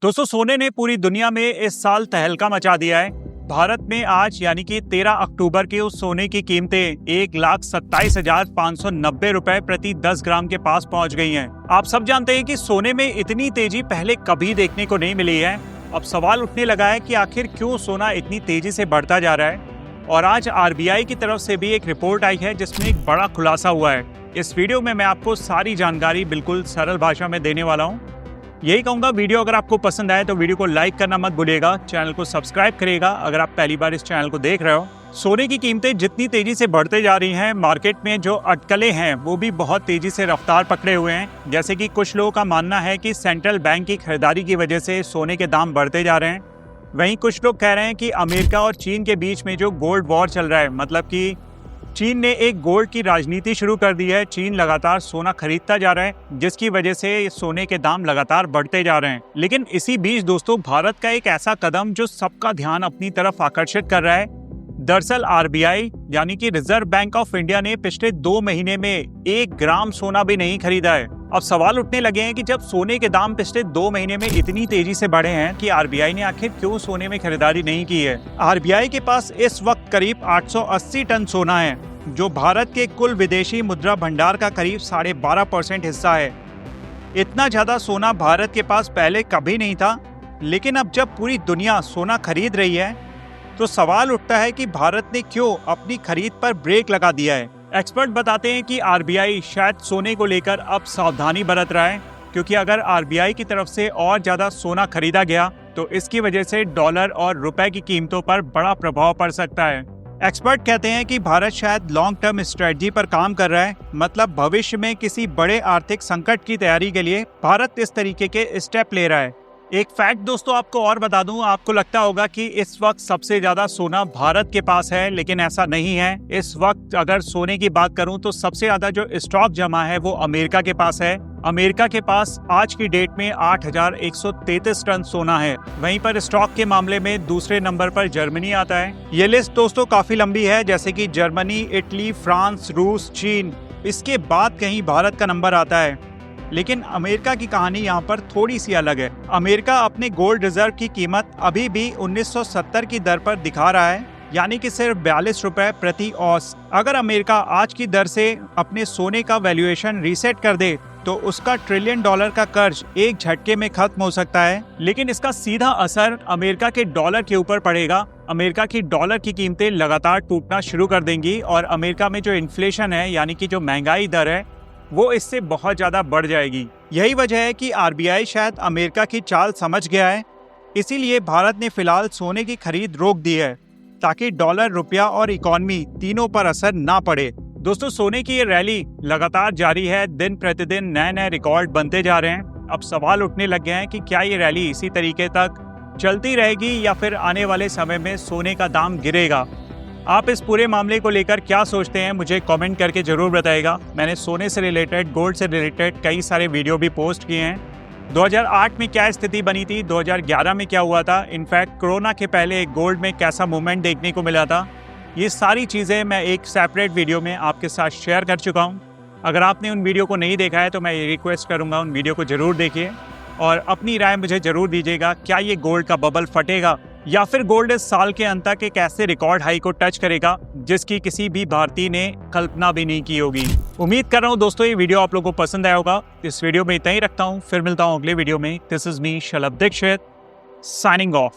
दोस्तों सोने ने पूरी दुनिया में इस साल तहलका मचा दिया है। भारत में आज यानी कि 13 अक्टूबर की उस सोने की कीमतें 1,27,590 रुपए प्रति 10 ग्राम के पास पहुंच गई हैं। आप सब जानते हैं कि सोने में इतनी तेजी पहले कभी देखने को नहीं मिली है। अब सवाल उठने लगा है कि आखिर क्यों सोना इतनी तेजी से बढ़ता जा रहा है। और आज आरबीआई की तरफ से भी एक रिपोर्ट आई है जिसमें एक बड़ा खुलासा हुआ है। इस वीडियो में मैं आपको सारी जानकारी बिल्कुल सरल भाषा में देने वाला हूँ। यही कहूँगा, वीडियो अगर आपको पसंद आए तो वीडियो को लाइक करना मत भूलिएगा, चैनल को सब्सक्राइब करिएगा अगर आप पहली बार इस चैनल को देख रहे हो। सोने की कीमतें जितनी तेजी से बढ़ते जा रही हैं, मार्केट में जो अटकलें हैं वो भी बहुत तेजी से रफ्तार पकड़े हुए हैं। जैसे कि कुछ लोगों का मानना है कि सेंट्रल बैंक की खरीदारी की वजह से सोने के दाम बढ़ते जा रहे हैं। वहीं कुछ लोग कह रहे हैं कि अमेरिका और चीन के बीच में जो गोल्ड वॉर चल रहा है, मतलब कि चीन ने एक गोल्ड की राजनीति शुरू कर दी है। चीन लगातार सोना खरीदता जा रहा है, जिसकी वजह से सोने के दाम लगातार बढ़ते जा रहे हैं। लेकिन इसी बीच दोस्तों, भारत का एक ऐसा कदम जो सबका ध्यान अपनी तरफ आकर्षित कर रहा है। दरअसल आरबीआई यानी कि रिजर्व बैंक ऑफ इंडिया ने पिछले 2 महीने में 1 ग्राम सोना भी नहीं खरीदा है। अब सवाल उठने लगे हैं कि जब सोने के दाम पिछले 2 महीने में इतनी तेजी से बढ़े हैं कि आरबीआई ने आखिर क्यों सोने में खरीदारी नहीं की है। आरबीआई के पास इस वक्त करीब 880 टन सोना है, जो भारत के कुल विदेशी मुद्रा भंडार का करीब 12.5% हिस्सा है। इतना ज्यादा सोना भारत के पास पहले कभी नहीं था। लेकिन अब जब पूरी दुनिया सोना खरीद रही है तो सवाल उठता है कि भारत ने क्यों अपनी खरीद पर ब्रेक लगा दिया है। एक्सपर्ट बताते हैं कि आरबीआई शायद सोने को लेकर अब सावधानी बरत रहा है, क्योंकि अगर आरबीआई की तरफ से और ज्यादा सोना खरीदा गया तो इसकी वजह से डॉलर और रुपए की कीमतों पर बड़ा प्रभाव पड़ सकता है। एक्सपर्ट कहते हैं कि भारत शायद लॉन्ग टर्म स्ट्रेटजी पर काम कर रहा है, मतलब भविष्य में किसी बड़े आर्थिक संकट की तैयारी के लिए भारत इस तरीके के स्टेप ले रहा है। एक फैक्ट दोस्तों आपको और बता दूं, आपको लगता होगा कि इस वक्त सबसे ज्यादा सोना भारत के पास है, लेकिन ऐसा नहीं है। इस वक्त अगर सोने की बात करूं तो सबसे ज्यादा जो स्टॉक जमा है वो अमेरिका के पास है। अमेरिका के पास आज की डेट में 8,133 टन सोना है। वहीं पर स्टॉक के मामले में दूसरे नंबर पर जर्मनी आता है। ये लिस्ट दोस्तों काफी लंबी है, जैसे कि जर्मनी, इटली, फ्रांस, रूस, चीन। इसके बाद कहीं भारत का नंबर आता है। लेकिन अमेरिका की कहानी यहाँ पर थोड़ी सी अलग है। अमेरिका अपने गोल्ड रिजर्व की कीमत अभी भी 1970 की दर पर दिखा रहा है, यानी कि सिर्फ 42 रुपए प्रति औंस। अगर अमेरिका आज की दर से अपने सोने का वैल्यूएशन रीसेट कर दे तो उसका $1 ट्रिलियन का कर्ज एक झटके में खत्म हो सकता है। लेकिन इसका सीधा असर अमेरिका के डॉलर के ऊपर पड़ेगा। अमेरिका की डॉलर की कीमतें लगातार टूटना शुरू कर देंगी और अमेरिका में जो इन्फ्लेशन है, यानी कि जो महंगाई दर है, वो इससे बहुत ज्यादा बढ़ जाएगी। यही वजह है कि आरबीआई शायद अमेरिका की चाल समझ गया है। इसीलिए भारत ने फिलहाल सोने की खरीद रोक दी है, ताकि डॉलर, रुपया और इकोनॉमी तीनों पर असर ना पड़े। दोस्तों सोने की ये रैली लगातार जारी है। दिन प्रतिदिन नए नए रिकॉर्ड बनते जा रहे हैं। अब सवाल उठने लग गए हैं कि क्या ये रैली इसी तरीके तक चलती रहेगी या फिर आने वाले समय में सोने का दाम गिरेगा। आप इस पूरे मामले को लेकर क्या सोचते हैं, मुझे कमेंट करके जरूर बताइएगा। मैंने सोने से रिलेटेड, गोल्ड से रिलेटेड कई सारे वीडियो भी पोस्ट किए हैं। 2008 में क्या स्थिति बनी थी, 2011 में क्या हुआ था, इनफैक्ट कोरोना के पहले गोल्ड में कैसा मूवमेंट देखने को मिला था, ये सारी चीज़ें मैं एक सेपरेट वीडियो में आपके साथ शेयर कर चुका हूँ। अगर आपने उन वीडियो को नहीं देखा है तो मैं ये रिक्वेस्ट करूँगा उन वीडियो को ज़रूर देखिए और अपनी राय मुझे ज़रूर दीजिएगा। क्या ये गोल्ड का बबल फटेगा या फिर गोल्ड इस साल के अंत तक एक ऐसे रिकॉर्ड हाई को टच करेगा जिसकी किसी भी भारतीय ने कल्पना भी नहीं की होगी। उम्मीद कर रहा हूँ दोस्तों ये वीडियो आप लोगों को पसंद आया होगा। इस वीडियो में इतना ही रखता हूँ, फिर मिलता हूँ अगले वीडियो में। This is me Shalabh Dikshit, signing of.